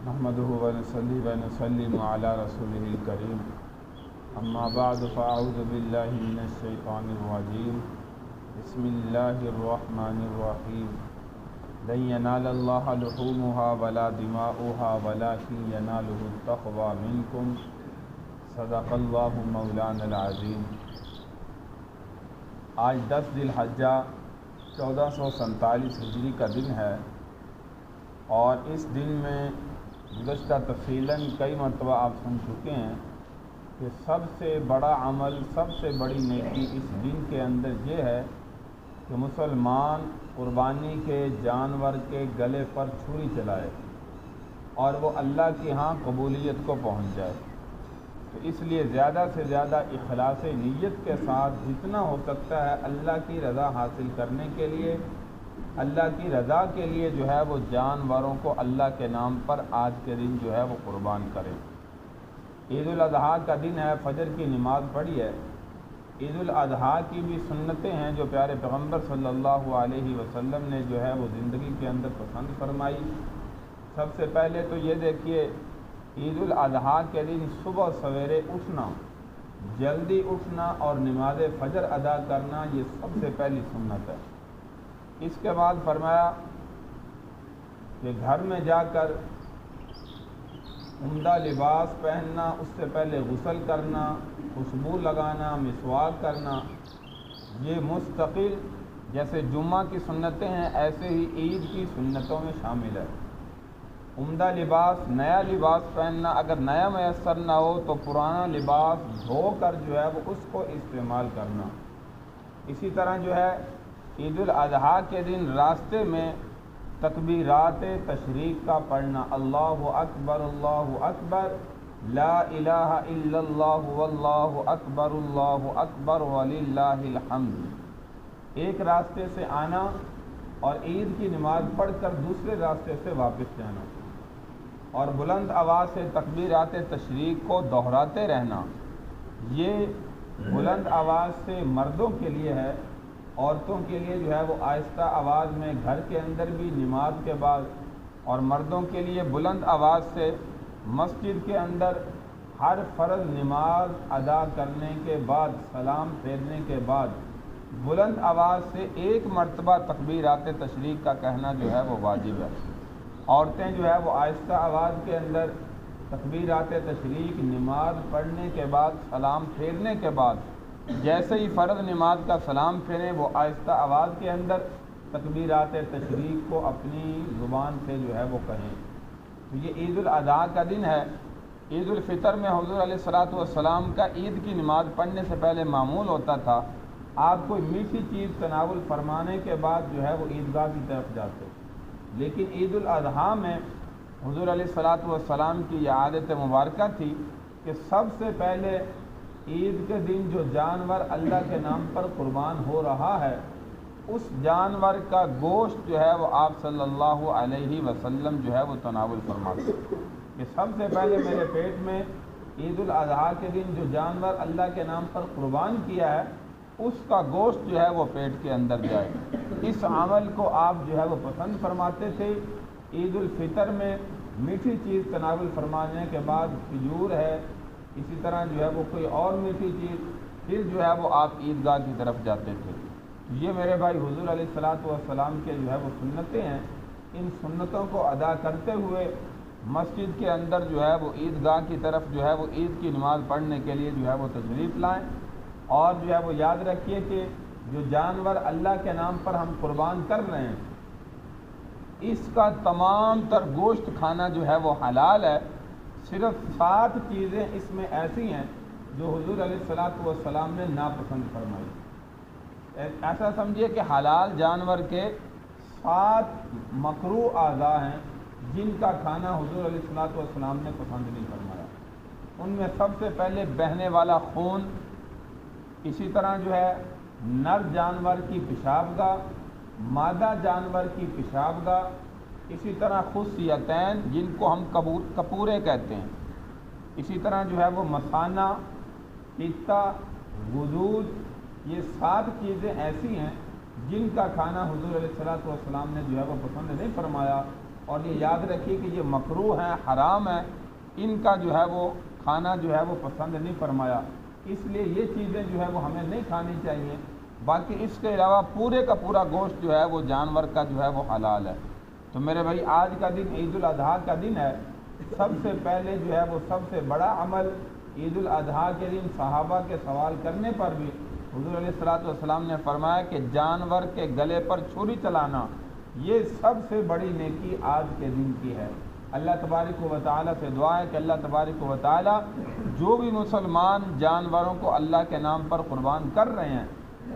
نحمده ونصلي ونسلم على رسوله الكريم اما بعد فاعوذ بالله من الشيطان الرجيم بسم الله الرحمن الرحيم لن ينال الله لحومها ولا دماؤها ولكن يناله التقوى منكم صدق الله مولانا العظيم۔ آج 10 ذی الحجہ 1447 ہجری کا دن ہے، اور اس دن میں گزشتہ تفصیلاً کئی مرتبہ آپ سن چکے ہیں کہ سب سے بڑا عمل، سب سے بڑی نیکی اس دن کے اندر یہ ہے کہ مسلمان قربانی کے جانور کے گلے پر چھری چلائے اور وہ اللہ کی ہاں قبولیت کو پہنچ جائے۔ تو اس لیے زیادہ سے زیادہ اخلاص نیت کے ساتھ جتنا ہو سکتا ہے اللہ کی رضا حاصل کرنے کے لیے، اللہ کی رضا کے لیے جو ہے وہ جانوروں کو اللہ کے نام پر آج کے دن جو ہے وہ قربان کریں۔ عید الاضحیٰ کا دن ہے، فجر کی نماز پڑھی ہے۔ عید الاضحیٰ کی بھی سنتیں ہیں جو پیارے پیغمبر صلی اللہ علیہ وسلم نے جو ہے وہ زندگی کے اندر پسند فرمائی۔ سب سے پہلے تو یہ دیکھیے، عید الاضحیٰ کے دن صبح سویرے اٹھنا، جلدی اٹھنا اور نماز فجر ادا کرنا، یہ سب سے پہلی سنت ہے۔ اس کے بعد فرمایا کہ گھر میں جا کر عمدہ لباس پہننا، اس سے پہلے غسل کرنا، خوشبو لگانا، مسواک کرنا، یہ مستقل جیسے جمعہ کی سنتیں ہیں ایسے ہی عید کی سنتوں میں شامل ہے۔ عمدہ لباس، نیا لباس پہننا، اگر نیا میسر نہ ہو تو پرانا لباس دھو کر جو ہے وہ اس کو استعمال کرنا۔ اسی طرح جو ہے عید الاضحیٰ کے دن راستے میں تکبیرات تشریق کا پڑھنا، اللہ اکبر لا الہ الا اللہ واللہ اکبر وللہ الحمد۔ ایک راستے سے آنا اور عید کی نماز پڑھ کر دوسرے راستے سے واپس جانا، اور بلند آواز سے تکبیرات تشریق کو دہراتے رہنا۔ یہ بلند آواز سے مردوں کے لیے ہے، عورتوں کے لیے جو ہے وہ آہستہ آواز میں گھر کے اندر بھی نماز کے بعد، اور مردوں کے لیے بلند آواز سے مسجد کے اندر ہر فرض نماز ادا کرنے کے بعد، سلام پھیرنے کے بعد بلند آواز سے ایک مرتبہ تکبیرات تشریق کا کہنا جو ہے وہ واجب ہے۔ عورتیں جو ہے وہ آہستہ آواز کے اندر تکبیرات تشریق نماز پڑھنے کے بعد، سلام پھیرنے کے بعد جیسے ہی فرض نماز کا سلام پھیریں، وہ آہستہ آواز کے اندر تکبیرات تشریق کو اپنی زبان سے جو ہے وہ کہیں۔ تو یہ عید الاضحیٰ کا دن ہے۔ عید الفطر میں حضور علیہ الصلوۃ والسلام کا عید کی نماز پڑھنے سے پہلے معمول ہوتا تھا آپ کوئی میٹھی چیز تناول فرمانے کے بعد جو ہے وہ عیدگاہ کی طرف جاتے، لیکن عید الاضحیٰ میں حضور علیہ الصلوۃ والسلام کی یہ عادت مبارکہ تھی کہ سب سے پہلے عید کے دن جو جانور اللہ کے نام پر قربان ہو رہا ہے، اس جانور کا گوشت جو ہے وہ آپ صلی اللہ علیہ وسلم جو ہے وہ تناول فرماتے کہ سب سے پہلے میرے پیٹ میں عید الاضحیٰ کے دن جو جانور اللہ کے نام پر قربان کیا ہے اس کا گوشت جو ہے وہ پیٹ کے اندر جائے۔ اس عمل کو آپ جو ہے وہ پسند فرماتے تھے۔ عید الفطر میں میٹھی چیز تناول فرمانے کے بعد کھجور ہے، اسی طرح جو ہے وہ کوئی اور میٹھی چیز، پھر جو ہے وہ آپ عیدگاہ کی طرف جاتے تھے۔ یہ میرے بھائی حضور علیہ الصلوۃ والسلام کے جو ہے وہ سنتیں ہیں۔ ان سنتوں کو ادا کرتے ہوئے مسجد کے اندر جو ہے وہ عیدگاہ کی طرف جو ہے وہ عید کی نماز پڑھنے کے لیے جو ہے وہ تشریف لائیں، اور جو ہے وہ یاد رکھیے کہ جو جانور اللہ کے نام پر ہم قربان کر رہے ہیں اس کا تمام تر گوشت کھانا جو ہے وہ حلال ہے۔ صرف 7 چیزیں اس میں ایسی ہیں جو حضور علیہ الصلوۃ والسلام نے ناپسند فرمائی۔ ایسا سمجھیے کہ حلال جانور کے 7 مکروہ اعضاء ہیں جن کا کھانا حضور علیہ الصلوۃ والسلام نے پسند نہیں فرمایا۔ ان میں سب سے پہلے بہنے والا خون، اسی طرح جو ہے نر جانور کی پیشاب گاہ، مادہ جانور کی پیشاب گاہ، اسی طرح خصیتین جن کو ہم کپورے کہتے ہیں، اسی طرح جو ہے وہ مثانہ، پیتا، غدود، یہ 7 چیزیں ایسی ہیں جن کا کھانا حضور علیہ الصلوۃ والسلام نے جو ہے وہ پسند نہیں فرمایا، اور یہ یاد رکھیے کہ یہ مکروہ ہیں، حرام ہے، ان کا جو ہے وہ کھانا جو ہے وہ پسند نہیں فرمایا، اس لیے یہ چیزیں جو ہے وہ ہمیں نہیں کھانی چاہیے۔ باقی اس کے علاوہ پورے کا پورا گوشت جو ہے وہ جانور کا جو ہے وہ حلال ہے۔ تو میرے بھائی آج کا دن عید الاضحیٰ کا دن ہے، سب سے پہلے جو ہے وہ سب سے بڑا عمل عید الاضحیٰ کے دن صحابہ کے سوال کرنے پر بھی حضور علیہ الصلوۃ والسلام نے فرمایا کہ جانور کے گلے پر چھری چلانا یہ سب سے بڑی نیکی آج کے دن کی ہے۔ اللہ تبارک و تعالیٰ سے دعا ہے کہ اللہ تبارک و تعالیٰ جو بھی مسلمان جانوروں کو اللہ کے نام پر قربان کر رہے ہیں،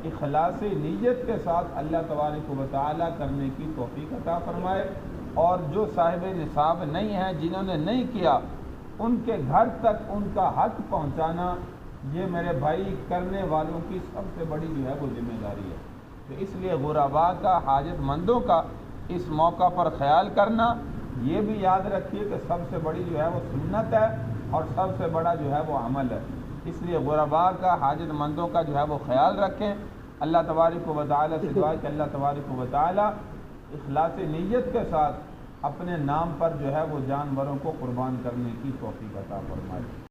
اخلاص نیت کے ساتھ اللہ تبارک و تعالیٰ کرنے کی توفیق عطا فرمائے، اور جو صاحب نصاب نہیں ہیں، جنہوں نے نہیں کیا، ان کے گھر تک ان کا حق پہنچانا یہ میرے بھائی کرنے والوں کی سب سے بڑی جو ہے وہ ذمہ داری ہے۔ تو اس لیے غرباء کا، حاجت مندوں کا اس موقع پر خیال کرنا، یہ بھی یاد رکھیے کہ سب سے بڑی جو ہے وہ سنت ہے اور سب سے بڑا جو ہے وہ عمل ہے۔ اس لیے غرباء کا، حاجت مندوں کا جو ہے وہ خیال رکھیں۔ اللہ تبارک و تعالیٰ سے دعا کہ اللہ تبارک و تعالیٰ اخلاص نیت کے ساتھ اپنے نام پر جو ہے وہ جانوروں کو قربان کرنے کی توفیق عطا فرمائے۔